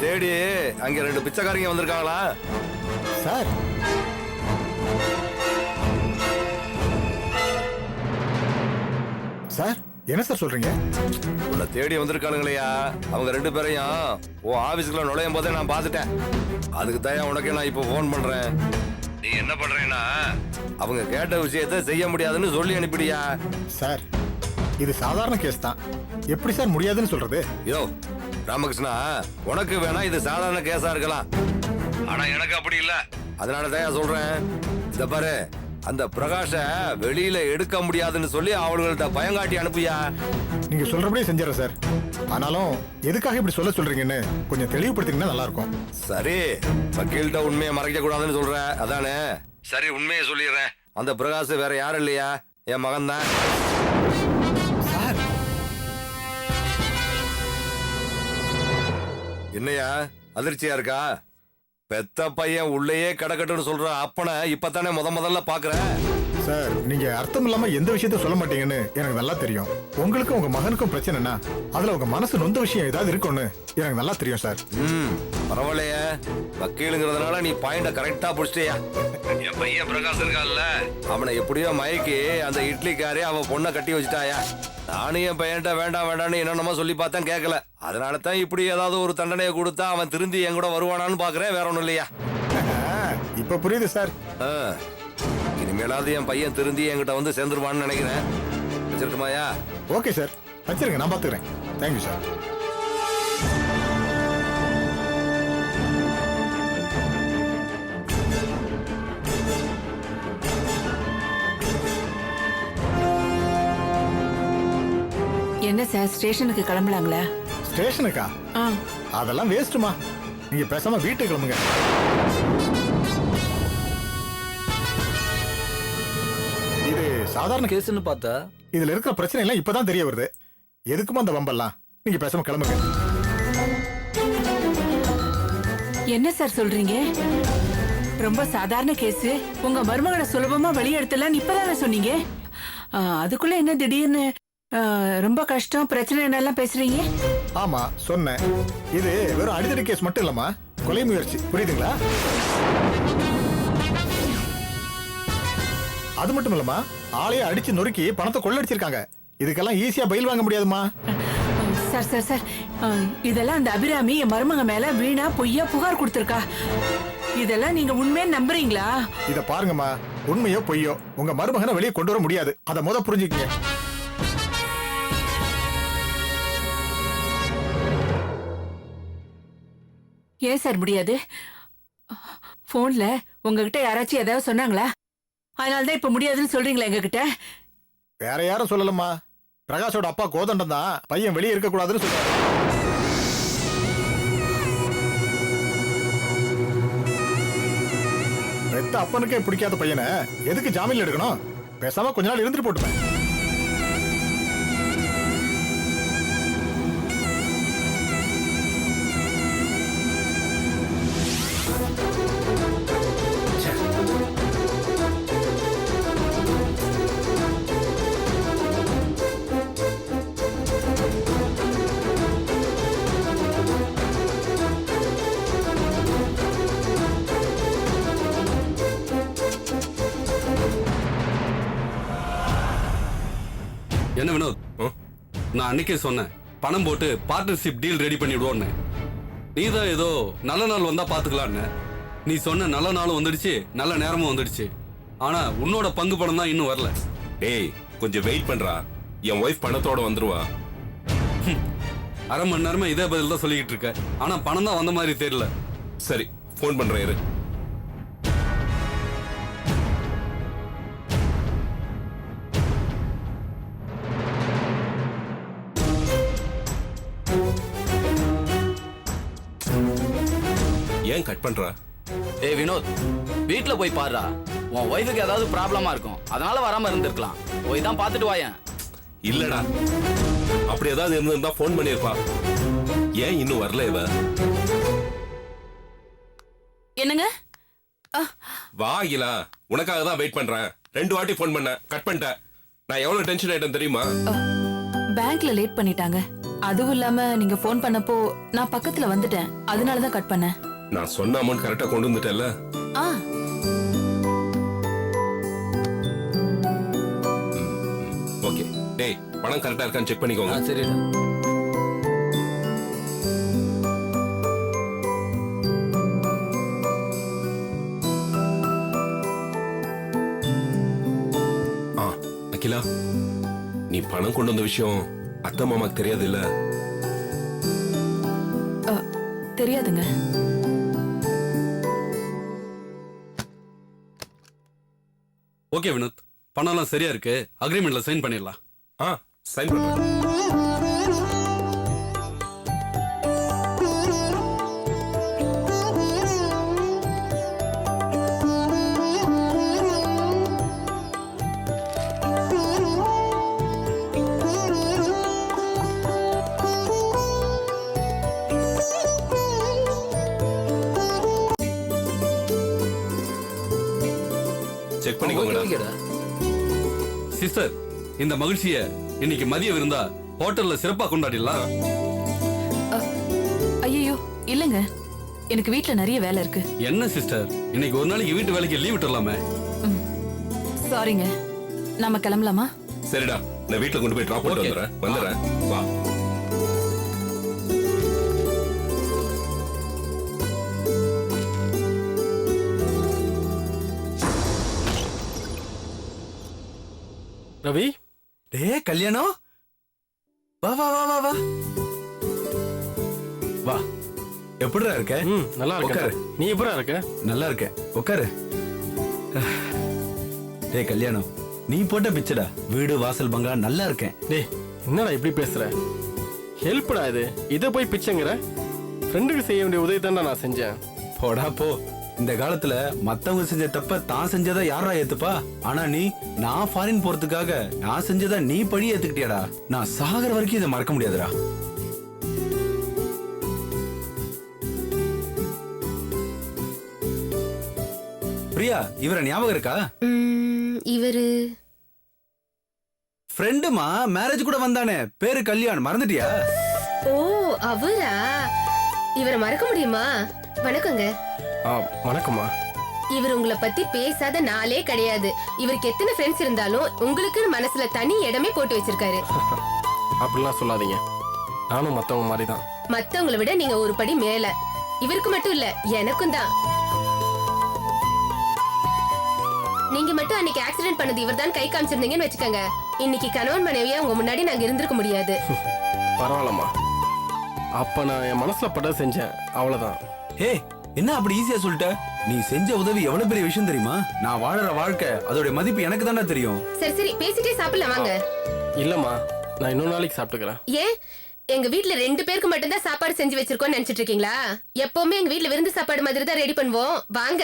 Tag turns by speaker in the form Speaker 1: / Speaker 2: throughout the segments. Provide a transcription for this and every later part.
Speaker 1: தேடி அங்க 2 பிச்சைக்காரங்க வந்திருக்காங்களா
Speaker 2: சார்? சார் என்ன சார் சொல்றீங்க?
Speaker 1: உன்னை தேடி வந்திருக்கானுங்களையா? அவங்க 2 பேரையும் உன் ஆபீஸ்க்குள்ள நுழையும் போதே நான் பார்த்துட்டேன். அதுக்கு தான் உனக்கே நான் இப்போ ஃபோன் பண்றேன். நீ என்ன பண்றேன்னா அவங்க கேட்ட விஷயத்தை செய்ய முடியாதுன்னு சொல்லி அனுப்பிடியா?
Speaker 2: சார் இது சாதாரண கேஸ் தான், எப்படி சார் முடியாதுன்னு சொல்றது?
Speaker 1: யோ ராமகிருஷ்ணா, உனக்கு வேணா இது சாதாரண கேஸா இருக்கலாம், ஆனா எனக்கு அப்படி இல்ல. அதனால தான் சொல்றேன். இத பாரு, அந்த பிரகாஷ வெளியில எடுக்க முடியாதுன்னு சொல்லி அவங்கள்ட்ட பயங்காட்டி அனுப்பியா?
Speaker 2: நீங்க சொல்றபடியே செஞ்சிடறேன் சார். ஆனாலும் எதுக்காக இப்படி சொல்றீங்கன்னு கொஞ்சம் தெளிவுபடுத்திங்கன்னா நல்லா இருக்கும்.
Speaker 1: சரி, வக்கீல்கிட்ட உண்மையை மறைக்க கூடாதுன்னு சொல்ற அதானே? சரி, உண்மையை சொல்லிடுறேன். அந்த பிரகாஷ் வேற யாரும் இல்லையா, என் மகன் தான். என்னையா அதிர்ச்சியா இருக்கா? பெத்த பையன் உள்ளேயே கடக்கட்டுன்னு சொல்ற அப்பனை இப்பதானே முதல்ல பாக்குறேன்.
Speaker 2: சார் நீங்க அர்த்தம் இல்லாம எந்த விஷயத்த சொல்ல மாட்டீங்கன்னு எனக்கு நல்லா தெரியும். உங்களுக்கும் உங்க மகனுக்கும் பிரச்சனைனா அதுல உங்க மனசு நொந்த விஷயம் ஏதாவது இருக்கும்னு எனக்கு நல்லா தெரியும் சார்.
Speaker 1: பரவாயில்லையே, வக்கீலுங்கிறதுனால நீ பாயிண்ட கரெக்டா புடிச்சிட்டியா. என் பையன் பிரகாஷ் இருக்கான்ல, அவனை எப்படியோ மயக்கி அந்த இட்லிக்காரே அவன் பொண்ணை கட்டி வச்சுட்டாயா. நானும் என் பையன்ட்ட வேண்டாம் வேண்டாம்னு என்னென்னமோ சொல்லி பார்த்தேன், கேட்கல. அதனால தான் இப்படி ஏதாவது ஒரு தண்டனையை கொடுத்தா அவன் திருந்தி என் கூட வருவானான்னு பாக்குறேன், வேற ஒண்ணும் இல்லையா.
Speaker 2: இப்ப புரியுது சார்.
Speaker 1: இனிமேலாவது என் பையன் திருந்தி என்கிட்ட வந்து சேர்ந்துருவான்னு நினைக்கிறேன். வச்சிருக்குமாயா?
Speaker 2: ஓகே சார், வச்சிருங்க, நான் பாத்துக்கிறேன். Thank you sir.
Speaker 3: என்ன சார், ஸ்டேஷனுக்கு கிளம்பலாங்களா?
Speaker 2: ஸ்டேஷனுக்கா? அதெல்லாம் வேஸ்ட்டுமா, நீங்க பேசாம வீட்டுக்கு கிளம்புங்க. இது சாதாரண
Speaker 4: கேஸ்னு பார்த்தா
Speaker 2: இதுல இருக்கிற பிரச்சனை எல்லாம் இப்பதான் தெரிய வருது. எதுக்குமா அந்த வம்பெல்லாம்? நீங்க பேசாம கிளம்புங்க.
Speaker 3: என்ன சார் சொல்றீங்க? ரொம்ப சாதாரண கேஸ், உங்க மருமகளை சுலபமா வெளியெடுத்தலாம் இப்பதானே சொன்னீங்க. அதுக்குள்ள என்ன திடீர்னு ரொம்ப கஷ்டம் பிரச்சனை என்னெல்லாம் பேசுறீங்க?
Speaker 2: ஆமா சொன்னேன், இது வெறும் அடிதடி கேஸ் மட்டும் இல்லம்மா, கொலை முயற்சி, புரியுதுங்களா? அது மட்டும் இல்லம்மா, ஆளைய அடிச்சு நொறுக்கி பணத்தை கொள்ளடிச்சிருக்காங்க. இதுக்கெல்லாம் ஈஸியா பயில் வாங்க முடியாதுமா.
Speaker 3: சார் சார் சார், இதெல்லாம் அந்த அபிராமி என் மருமக மேல வீணா பொய்யா புகார் கொடுத்திருக்கா. இதெல்லாம் நீங்க உண்மையா நம்புறீங்களா?
Speaker 2: இத பாருங்கம்மா, உண்மையோ பொய்யோ உங்க மருமகனை வெளியே கொண்டு வர முடியாது, அத முத புரிஞ்சுக்கங்க.
Speaker 3: ஏன் சார் முடியாது? போன்ல உங்ககிட்ட யாராச்சும் ஏதாவது சொன்னாங்களா? அதனாலதான் இப்ப முடியாதுன்னு சொல்றீங்களா எங்ககிட்ட?
Speaker 2: வேற யாரும் சொல்லலம்மா, பிரகாஷோட அப்பா கோதண்டம் தான் பையன் வெளியே இருக்க கூடாதுன்னு சொல்றாரு. பெத்த அப்பனுக்கே பிடிக்காத பையனை எதுக்கு ஜாமீன்ல எடுக்கணும்? பேசாம கொஞ்ச நாள் இருந்துட்டு போட்டுப்பேன்.
Speaker 5: என்ன வினோத், நான் அன்னைக்கே சொன்னேன் பணம் போட்டு பார்ட்னர்ஷிப் டீல் ரெடி பண்ணிடுவோன்னு. நீ தான் ஏதோ நல்ல நாள் வந்தா பாத்துக்கலான்னு. நீ சொன்ன நல்ல நாளும் வந்துடுச்சு, நல்ல நேரமும் வந்துடுச்சு. ஆனா உன்னோட பங்கு பணம் தான் இன்னும் வரல.
Speaker 6: டேய் கொஞ்சம் வெயிட் பண்றா, என் ஒய்ஃப் பணத்தோட வந்துருவா.
Speaker 5: அரை மணி நேரமா இதே பதில் தான் சொல்லிக்கிட்டு இருக்க, ஆனா பணம் தான் வந்த மாதிரி தெரியல.
Speaker 6: சரி போன் பண்றேன் இரு. ஏன் கட் பண்றா?
Speaker 4: ஏய் வினோத், வீட்ல போய் பாருடா. உன் ஒய்ஃபுக்கு ஏதாவது ப்ராப்ளமா இருக்கும், அதனால வராம இருந்திருக்கலாம். போய் தான் பார்த்துட்டு வாயேன்.
Speaker 6: இல்லடா, அப்படி ஏதாவது இருந்திருந்தா ஃபோன் பண்ணிருப்பா. ஏன் இன்னும் வரல இவ?
Speaker 3: என்னங்க?
Speaker 6: வா அகிலா, உனக்காக தான் வெயிட் பண்றேன். 2 வாட்டி ஃபோன் பண்ண, கட் பண்ணிட்டேன். நான் எவ்வளவு டென்ஷன் ஆயிட்டேன் தெரியுமா?
Speaker 7: பேங்க்ல லேட் பண்ணிட்டாங்க. அதுவும் இல்லாம நீங்க ஃபோன் பண்ணப்போ நான் பக்கத்துல வந்துட்டேன். அதனால தான் கட் பண்ணேன்.
Speaker 6: நான் சொன்ன அமௌண்ட் கரெக்டா கொண்டு வந்துட்டேன்ல?
Speaker 7: ஆ
Speaker 6: ஓகே. டேய், பணம் கரெக்டா இருக்கான்னு செக் பண்ணிக்கோங்க.
Speaker 4: சரிடா.
Speaker 6: அகிலா, நீ பணம் கொண்டு வந்த விஷயம் அத்தை மாமாக்கு தெரியாது இல்ல?
Speaker 7: தெரியாதுங்க.
Speaker 5: ஓகே வினோத், பணம்லாம் சரியா இருக்கு. அக்ரிமெண்ட்ல சைன் பண்ணிடலாம்.
Speaker 6: சைன் பண்றேன். செக் பண்ணிக்கோங்கடா.
Speaker 4: ஓகேடா.
Speaker 5: சிஸ்டர், இந்த மகிழ்ச்சிய இன்னைக்கு மதிய விருந்தா ஹோட்டல்ல சிறப்பா கொண்டாடிடலாம்.
Speaker 7: ஐயோ இல்லங்க, எனக்கு வீட்ல நிறைய வேலை இருக்கு.
Speaker 5: என்ன சிஸ்டர், இன்னைக்கு ஒரு நாளைக்கு வீட்டு வேலைக்கு லீவ் விட்டுறலாமே?
Speaker 7: சாரிங்க, நாம கிளம்பலாமா?
Speaker 6: சரிடா, நான் வீட்டுல கொண்டு போய் டிராப் பண்ணிட்டு வந்துடுறேன். வா.
Speaker 8: ரவி,
Speaker 1: டே கல்யாணம், வா வா வா வா வா வா. எப்படிடா இருக்க?
Speaker 8: நல்லா
Speaker 1: உட்காரு.
Speaker 8: இருக்க. நீ எப்படா இருக்க?
Speaker 1: நல்லா இருக்க, உட்காரு. டே கல்யாணம், நீ போட்ட பிச்சடா. வீடு வாசல் பங்களா நல்லா இருக்கேன்.
Speaker 8: டேய், என்னடா இப்படி பேசுற? ஹெல்ப்டா இது. இதை போய் பிச்சைங்கிற? ஃப்ரெண்டுக்கு செய்ய வேண்டிய உதவி தான்டா நான் செஞ்சேன்.
Speaker 1: போடா போ. இந்த காலத்துல மத்தவங்க செஞ்ச தப்ப தான் செஞ்சதா யாரா ஏத்துப்பா? ஆனா நீ, நான் ஃபாரின் போறதுக்காக நான் செஞ்சதா நீ பழி ஏத்துக்கிட்டியாடா. நான் சாகர வரைக்கும் இதை மறக்க முடியாதுடா. பிரியா, இவர ஞாபகம் இருக்கா?
Speaker 9: இவரு
Speaker 1: ஃப்ரெண்டுமா, மேரேஜ் கூட வந்தானே, பேரு கல்யாண். மறந்துட்டியா?
Speaker 9: ஓ, அவரா? இவரை மறக்க முடியுமா? வணக்கங்க.
Speaker 8: வணக்கம்மா.
Speaker 9: இவர் உங்களை பத்தி பேசாத நாளே கிடையாது. இவருக்கு எத்தனை ஃப்ரெண்ட்ஸ் இருந்தாலும் உங்களுக்குன்னு மனசுல தனி இடமே போட்டு வச்சிருக்காரு.
Speaker 8: அப்படிலாம் சொல்லாதீங்க. நானும் மத்தவங்க மாதிரி தான்.
Speaker 9: மத்தவங்களை விட நீங்க ஒரு படி மேல. இவருக்கு மட்டும் இல்ல, எனக்கும் தான். நீங்க மட்டும் அன்னைக்கு ஆக்சிடென்ட் பண்ணது இவர்தான் கை காமிச்சிருந்தீங்கன்னு வச்சுக்கோங்க, இன்னைக்கு கணவன் மனைவியா உங்க முன்னாடி நாங்க இருந்திருக்க முடியாது.
Speaker 8: பரவாயில்லம்மா. அப்ப நான் என் மனசுல பட்டதை செஞ்சேன், அவ்வளவுதான்.
Speaker 1: ஹே, என்ன அப்படி ஈஸியா சொல்லிட்ட? நீ செஞ்ச உதவி எவ்வளவு பெரிய விஷயம் தெரியுமா? நான் வாழற வாழ்க்கை, அதோட மதிப்பு எனக்கு தானே தெரியும்.
Speaker 9: சரி சரி, பேசிட்டே சாப்பிடலாம் வாங்க.
Speaker 8: இல்லம்மா, நான் இன்னொரு நாளைக்கு சாப்பிட்டுக்கிறேன்.
Speaker 9: ஏன், எங்க வீட்ல 2 பேருக்கு மட்டும் தான் சாப்பாடு செஞ்சு வச்சிருக்கோம்னு நினைச்சிட்டு இருக்கீங்களா? எப்பவுமே எங்க வீட்ல விருந்து சாப்பாடு மாதிரி தான் ரெடி பண்ணுவோம். வாங்க.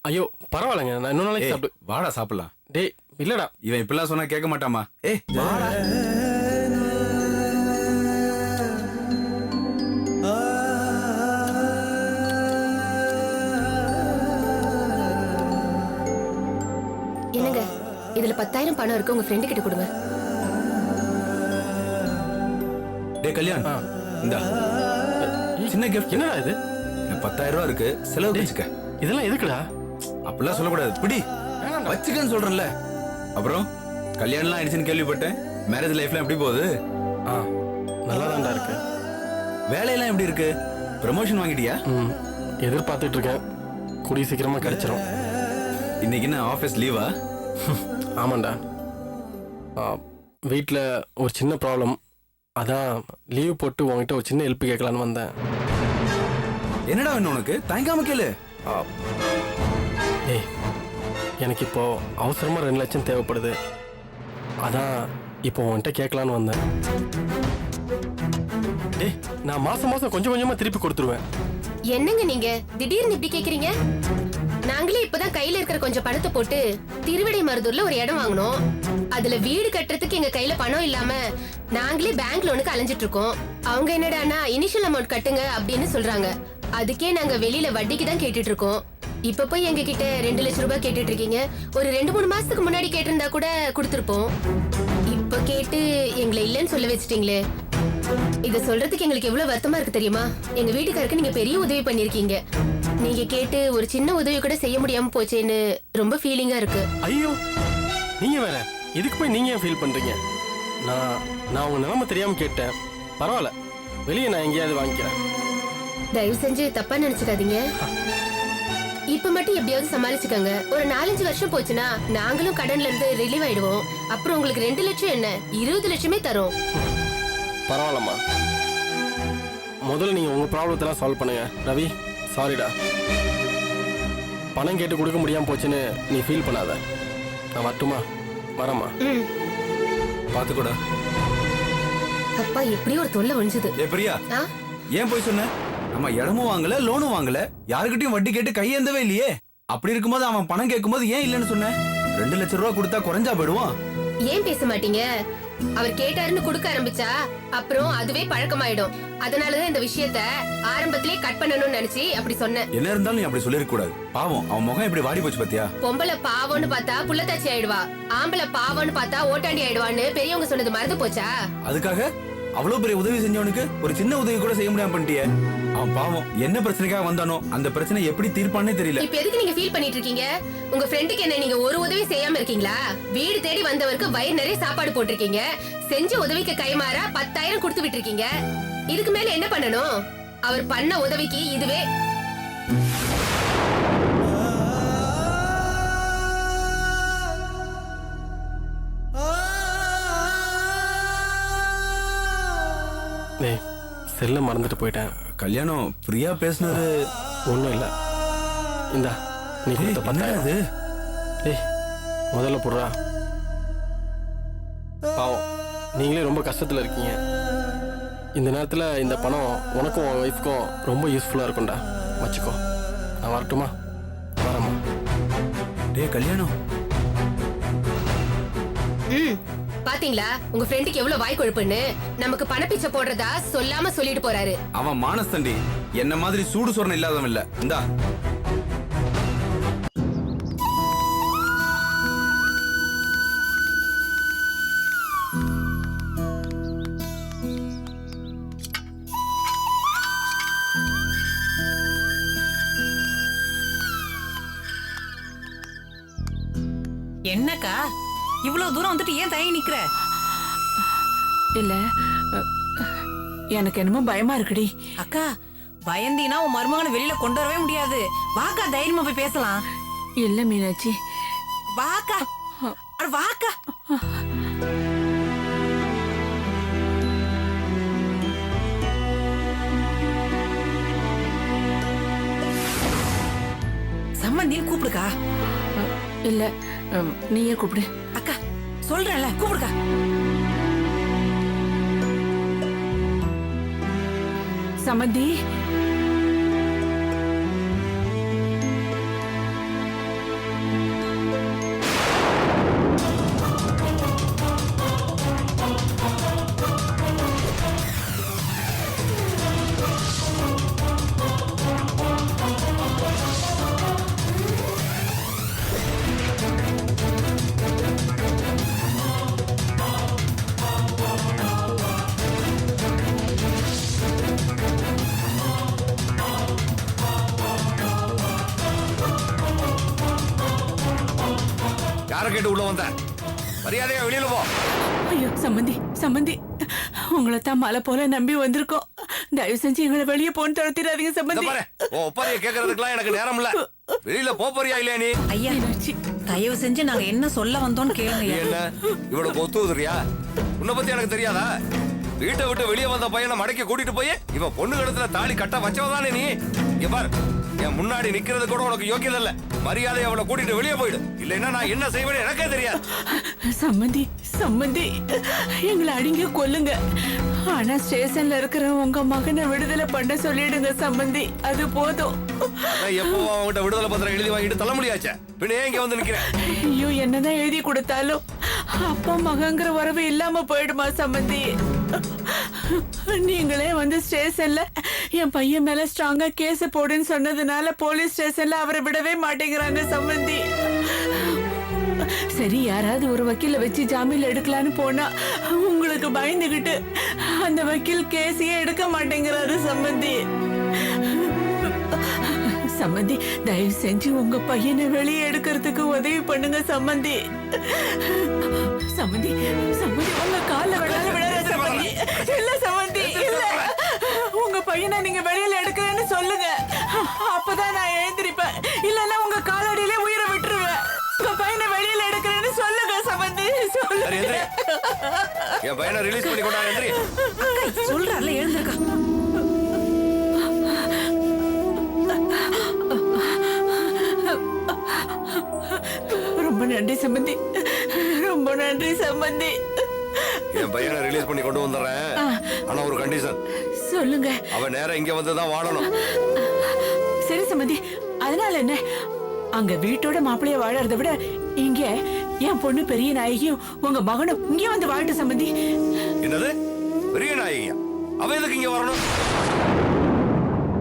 Speaker 8: ஐயோ பரவாயில்லைங்க, நான் இன்னொரு நாளைக்கு சாப்பிட்டு.
Speaker 1: வாடா சாப்பிடலாம்.
Speaker 8: டேய் இல்லடா,
Speaker 1: இவன் இப்பெல்லாம் சொன்னா கேட்க மாட்டாமா? வாடா.
Speaker 9: என்னங்க, இதுல 10,000 பணம் இருக்கு, உங்க ஃப்ரெண்டு கிட்ட கொடுங்க.
Speaker 1: டே கல்யாண், இந்தா சின்ன கிஃப்ட்.
Speaker 8: என்னடா இது?
Speaker 1: 10,000 ரூபா இருக்கு, செலவு வச்சுக்க.
Speaker 8: இதெல்லாம் எதுக்குடா?
Speaker 1: அப்படிலாம் சொல்லக்கூடாது, பிடி வச்சுக்கன்னு சொல்றேன்ல. அப்புறம் கல்யாணம்லாம் ஆயிடுச்சுன்னு கேள்விப்பட்டேன். மேரேஜ் லைஃப்லாம் எப்படி போகுது?
Speaker 8: நல்லா தான்டா இருக்கு.
Speaker 1: வேலையெல்லாம் எப்படி இருக்கு? ப்ரமோஷன் வாங்கிட்டியா?
Speaker 8: எதிர்பார்த்துட்டு இருக்கேன், கூடிய சீக்கிரமா கிடைச்சிரும்.
Speaker 1: இன்னைக்கு என்ன ஆஃபீஸ் லீவா?
Speaker 8: ஆமாண்டா, வீட்டில் ஒரு சின்ன ப்ராப்ளம். அதான் லீவ் போட்டு உங்ககிட்ட ஒரு சின்ன ஹெல்ப் கேட்கலான்னு வந்தேன்.
Speaker 1: என்னடா வேணும் உனக்கு? தயங்காம கேளு.
Speaker 8: ஏய், எனக்கு இப்போ அவசரமாக 2 லட்சம் தேவைப்படுது. அதான் இப்போ உன்கிட்ட கேட்கலான்னு வந்தேன். ஏய், நான் மாசம் மாசம் கொஞ்சம் கொஞ்சமாக திருப்பி கொடுத்துருவேன்.
Speaker 9: என்னங்க நீங்க திடீர்னு இப்படி கேக்குறீங்க? நாங்களே இப்பதான் கையில இருக்கிற கொஞ்சம் பணத்தை போட்டு திருவிடை மருதூர்ல ஒரு இடம் வாங்கினோம். அதுல வீடு கட்டுறதுக்கு எங்க கையில பணம் இல்லாம நாங்களே பேங்க் லோனுக்கு அலைஞ்சிட்டு இருக்கோம். அவங்க என்னடானா இனிஷியல் அமௌண்ட் கட்டுங்க அப்படின்னு சொல்றாங்க. அதுக்கே நாங்க வெளியில வட்டிக்கு தான் கேட்டுட்டு இருக்கோம். இப்ப போய் எங்க கிட்ட 2 லட்சம் ரூபாய் கேட்டுட்டு இருக்கீங்க. ஒரு 2-3 மாசத்துக்கு முன்னாடி கேட்டிருந்தா கூட கொடுத்திருப்போம். இப்ப கேட்டு எங்களை இல்லைன்னு சொல்ல வச்சிட்டீங்களே. இத சொல்றதுக்கு எங்களுக்கு எவ்வளவு வருத்தமா இருக்கு தெரியுமா? எங்க வீட்டுக்காருக்கு நீங்க பெரிய உதவி பண்ணிருக்கீங்க. நீங்க கேட்டு ஒரு சின்ன உதவி கூட செய்ய முடியாம போச்சேன்னு ரொம்ப ஃபீலிங்கா இருக்கு.
Speaker 8: ஐயோ நீங்க வேற இதுக்கு போய் நீங்க ஏன் ஃபீல் பண்றீங்க? நான் உங்க நிலைமை தெரியாம கேட்டேன். பரவாயில்ல, வெளியே நான் எங்கேயாவது வாங்கிக்கிறேன்.
Speaker 9: தயவு செஞ்சு தப்பா நினைச்சுக்காதீங்க. இப்ப மட்டும் எப்படியாவது சமாளிச்சுக்கோங்க. ஒரு 4-5 வருஷம் போச்சுன்னா நாங்களும் கடன்ல இருந்து ரிலீவ் ஆயிடுவோம். அப்புறம் உங்களுக்கு 2 லட்சம் என்ன 20 லட்சமே தரோம்.
Speaker 8: பரவாயில்லம்மா, முதல்ல நீங்க உங்க ப்ராப்ளத்தெல்லாம் சால்வ் பண்ணுங்க. ரவி, சாரிடா, பணம் கேட்டு கொடுக்க முடியாம போச்சுன்னு நீ ஃபீல் பண்ணாத. நான் வரட்டுமா? வரமா?
Speaker 9: ம்.
Speaker 1: பாத்துக்கூட.
Speaker 9: அப்பா எப்படி ஒரு தொல்லை ஒழிஞ்சது.
Speaker 10: ஏ பிரியா,
Speaker 9: ஆ?
Speaker 10: ஏன் போய் சொன்ன? நம்ம இடமும் வாங்கல, லோனும் வாங்கல, யாருக்கிட்டையும் வட்டி கேட்டு கையேந்தவே இல்லையே. அப்படி இருக்கும்போது அவன் பணம் கேட்கும்போது ஏன் இல்லைன்னு சொன்ன? 2 லட்சம் ரூபாய் கொடுத்தா குறைஞ்சா போயிடுவான்.
Speaker 9: ஏன் பேச மாட்டீங்க? அவர் கேட்டாருன்னு கொடுக்க ஆரம்பிச்சா அப்புறம் அதுவே பழக்கமாயிடும். அதனாலதான் இந்த விஷயத்த ஆரம்பத்திலே கட் பண்ணணும்னு நினைச்சு அப்படி சொன்னேன்.
Speaker 10: என்ன இருந்தாலும் நீ அப்படி சொல்லிருக்க கூடாது. பாவம், அவன் முகம் எப்படி வாடி போச்சு பாத்தியா?
Speaker 9: பொம்பளை பாவம்னு பார்த்தா புள்ளத்தாச்சி ஆயிடுவா, ஆம்பளை பாவம்னு பார்த்தா ஓட்டாண்டி ஆயிடுவான்னு பெரியவங்க சொன்னது மறந்து போச்சா?
Speaker 10: அதுக்காக அவ்வளவு பெரிய உதவி செஞ்சவனுக்கு ஒரு சின்ன உதவி கூட செய்ய முடியாம பண்ணிட்டியே. அவன் பாவம், என்ன பிரச்சனைக்காக வந்தானோ அந்த பிரச்சனை எப்படி தீர்ப்பானே தெரியல.
Speaker 9: இப்ப எதுக்கு நீங்க ஃபீல் பண்ணிட்டு இருக்கீங்க? உங்க ஃப்ரெண்டுக்கு என்ன நீங்க ஒரு உதவி செய்யாம இருக்கீங்களா? வீடு தேடி வந்தவருக்கு வயிறு நிறைய சாப்பாடு போட்டிருக்கீங்க. செஞ்ச உதவிக்கு கைமாறா 10,000 கொடுத்து விட்டுருக்கீங்க. இதுக்கு மேல என்ன பண்ணணும்? அவர் பண்ண உதவிக்கு இதுவே.
Speaker 8: டேய், செல்ல மறந்துட்டு போயிட்டேன்.
Speaker 10: கல்யாணம் பிரியா பேசினது
Speaker 8: ஒன்றும் இல்லை. இந்தா நீ கொடுத்த 10,000. ஏய், முதல்ல போடுறா. பாவம், நீங்களே ரொம்ப கஷ்டத்தில் இருக்கீங்க. இந்த நேரத்தில் இந்த பணம் உனக்கும் உன் ஒய்ஃப்க்கும் ரொம்ப யூஸ்ஃபுல்லாக இருக்கும்டா. வச்சுக்கோ. நான் வரட்டுமா? வரமா?
Speaker 10: டே கல்யாணம்,
Speaker 9: பாத்தீங்களா உங்க ஃப்ரெண்டுக்கு எவ்வளவு வாய் கொழுப்புன்னு? நமக்கு பணப்பிச்சை போடுறதா சொல்லாம சொல்லிட்டு போறாரு.
Speaker 10: அவன் மானஸ்தண்டி, என்ன மாதிரி சூடு சொரணம் இல்லாதவன் இல்ல. இந்தா.
Speaker 11: என்னக்கா இவ்வளவு தூரம் வந்துட்டு ஏன் தயங்கி நிக்கிற?
Speaker 3: இல்ல, எனக்கு என்னமோ பயமா இருக்குடி.
Speaker 11: அக்கா, பயந்தீனா உன் மருமகனை வெளியில கொண்டு வரவே முடியாது. வாக்கா, தைரியமா போய் பேசலாம்.
Speaker 3: இல்ல மீனாட்சி,
Speaker 11: வாக்கா, அட வாக்கா. சம்மந்தியும் கூப்பிடுக்கா.
Speaker 3: இல்ல நீயே கூப்பிடு.
Speaker 11: அக்கா சொல்றேன்ல, கூப்பிடுக்கா.
Speaker 3: சம்மந்தி,
Speaker 1: யாரை கேட்டு உள்ள வந்த? மரியாதையா வெளியில போ.
Speaker 3: ஐயோ சம்மந்தி, சம்மந்தி, உங்களை தான் மலை போல நம்பி வந்திருக்கோம். தயவு செஞ்சு எங்களை வெளியே போன்னு துரத்திடாதீங்க சம்மந்தி.
Speaker 1: ஒப்பாரிய கேக்குறதுக்குலாம் எனக்கு நேரம் இல்ல. வெளியில போறியா இல்லையா நீ?
Speaker 11: ஐயா, தயவு செஞ்சு நாங்க என்ன சொல்ல வந்தோம்னு கேளுங்க.
Speaker 1: என்ன இவனை கொத்து உதுறியா? உன்னை பத்தி எனக்கு தெரியாதா? வீட்டை விட்டு வெளியே வந்த பையனை மடக்கி கூட்டிட்டு போய் இவன் பொண்ணு இடத்துல தாலி கட்ட வச்சவதானே நீ? இங்க பாரு, என் முன்னாடி நிக்கிறது கூட உனக்கு யோக்கியது இல்ல. மரியாதை அவளை கூட்டிட்டு வெளியே போயிடு. இல்லைன்னா நான் என்ன செய்வேன்னு எனக்கே தெரியாது.
Speaker 3: சம்மந்தி சம்மந்தி எங்களை அடிங்க கொல்லுங்க. ஆனா ஸ்டேஷன்ல இருக்கிற உங்க மகனை விடுதலை பண்ண சொல்லிடுங்க சம்மந்தி. அது போதும்.
Speaker 1: நான் எப்பவும் அவங்ககிட்ட விடுதலை பத்திரம் எழுதி வாங்கிட்டு தள்ள முடியாச்சே. பின்ன ஏன் இங்க வந்து நிக்கிறேன்?
Speaker 3: ஐயோ என்னதான் எழுதி கொடுத்தாலும் அப்பா மகங்கிற உறவு இல்லாம போயிடுமா சம்மந்தி? நீங்களே வந்து ஸ்டேஷன்ல என் பையன் மேல ஸ்ட்ராங்கா கேஸ் போடுன்னு சொன்னதுனால போலீஸ் ஸ்டேஷன்ல அவரை விடவே மாட்டேங்கிறாங்க சம்மந்தி. சரி யாராவது ஒரு வக்கீல வச்சு ஜாமீன் எடுக்கலான்னு போனா உங்களுக்கு பயந்துகிட்டு அந்த வக்கீல் கேஸையே எடுக்க மாட்டேங்கிறாரு சம்மந்தி. சம்மந்தி தயவு செஞ்சு உங்க பையனை வெளியே எடுக்கிறதுக்கு உதவி பண்ணுங்க சம்மந்தி. சம்மந்தி சம்மந்தி உங்க கால விடாத சம்மந்தி. இல்ல சம்மந்தி இல்ல, உங்க பையனை நீங்க வெளியில எடுக்கிறேன்னு சொல்லுங்க. அப்பதான் நான் எழுந்திருப்பேன். இல்லன்னா உங்க காலடியிலே உயிரை விட்டுருவேன். உங்க பையனை வெளியில எடுக்கிறேன்னு சொல்லுங்க சம்மந்தி. சொல்லுங்க.
Speaker 1: என் பையனை ரிலீஸ் பண்ணி கொண்டாரு.
Speaker 11: சொல்றாருல எழுந்திருக்கா.
Speaker 3: ரொம்ப நன்றி சம்பந்தி, ரொம்ப நன்றி சம்பந்தி.
Speaker 1: என் பையனை ரிலீஸ் பண்ணி கொண்டு வந்துடுறேன். ஆனா ஒரு கண்டிஷன்.
Speaker 3: சொல்லுங்க.
Speaker 1: அவன் நேரம் இங்க வந்துதான் வாழணும்.
Speaker 3: சரி சம்பந்தி, அதனால என்ன? அங்க வீட்டோட மாப்பிளைய வாழறத விட இங்க என் பொண்ணு பெரிய நாயகியும் உங்க மகனும் இங்க வந்து வாழட்டு சம்பந்தி.
Speaker 1: என்னது பெரிய நாயகியா? அவன் எதுக்கு இங்க வரணும்?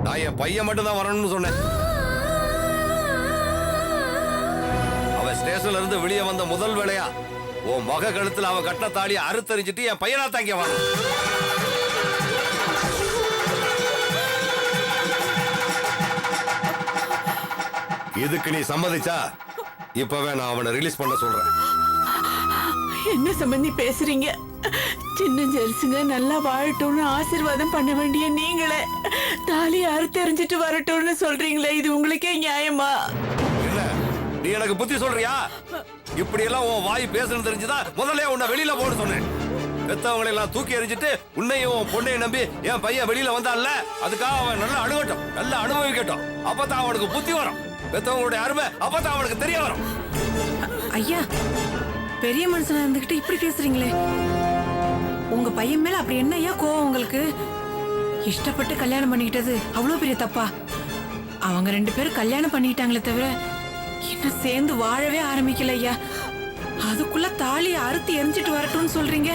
Speaker 1: நான் என் பையன் மட்டும் தான் வரணும்னு சொன்னேன். ஸ்டேஷன்ல இருந்து வெளியே வந்த முதல் வேளையா உன் மக கழுத்துல அவன் கட்டின தாலியை அறுத்தறிஞ்சிட்டு என் பையனா தாங்க வா. இதுக்கு நீ சம்மதிச்சா இப்பவே நான் அவனை ரிலீஸ் பண்ண சொல்றேன்.
Speaker 3: என்ன சம்பந்தி பேசுறீங்க? சின்ன ஜெர்சுங்க நல்லா வாழட்டும்னு ஆசீர்வாதம் பண்ண வேண்டிய நீங்களே தாலி அறுத்தறிஞ்சிட்டு வரட்டும்னு சொல்றீங்களே, இது உங்களுக்கே நியாயமா?
Speaker 1: நீ எனக்கு புத்தி சொல்றியா? இப்படி எல்லாம் உன் வாய் பேசணும் தெரிஞ்சுதான் முதல்ல உன்னை வெளியில போட சொன்னேன். பெத்தவங்களை எல்லாம் தூக்கி எறிஞ்சிட்டு உன்னையும் உன் பொண்ணையும் நம்பி என் பையன் வெளியில வந்தான்ல, அதுக்காக அவன் நல்லா அணுகட்டும், நல்லா அனுபவிக்கட்டும். அப்பதான் அவனுக்கு புத்தி வரும். பெத்தவங்களுடைய அருமை அப்பதான் அவனுக்கு தெரிய வரும்.
Speaker 11: ஐயா, பெரிய மனுஷனா இருந்துகிட்டு இப்படி பேசுறீங்களே. உங்க பையன் மேல அப்படி என்ன ஐயா கோவம் உங்களுக்கு? இஷ்டப்பட்டு கல்யாணம் பண்ணிக்கிட்டது அவ்வளவு பெரிய தப்பா? அவங்க 2 பேரும் கல்யாணம் பண்ணிக்கிட்டாங்களே தவிர இன்னும் சேர்ந்து வாழவே ஆரம்பிக்கல ஐயா. அதுக்குள்ள தாலி அறுத்து எரிஞ்சிட்டு வரட்டும்னு சொல்றீங்க.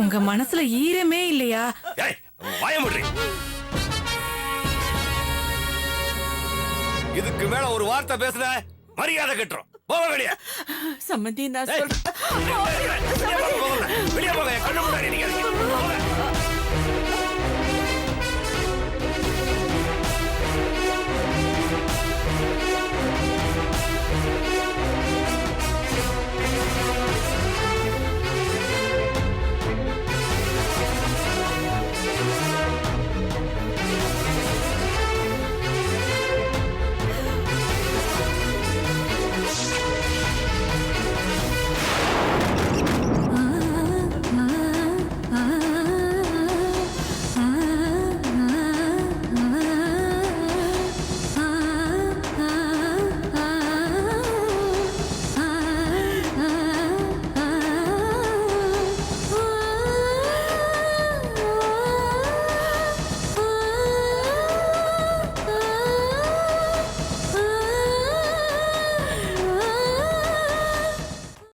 Speaker 11: உங்க மனசுல ஈரமே இல்லையா?
Speaker 1: இதுக்கு மேல ஒரு வார்த்தை பேசுற மரியாதை கட்டுறோம். போக வெளியே.
Speaker 3: சம்மந்தி நான் சொல்றேன்.
Speaker 1: வெளியே போங்க. கண்ணு முன்னாடி நீங்க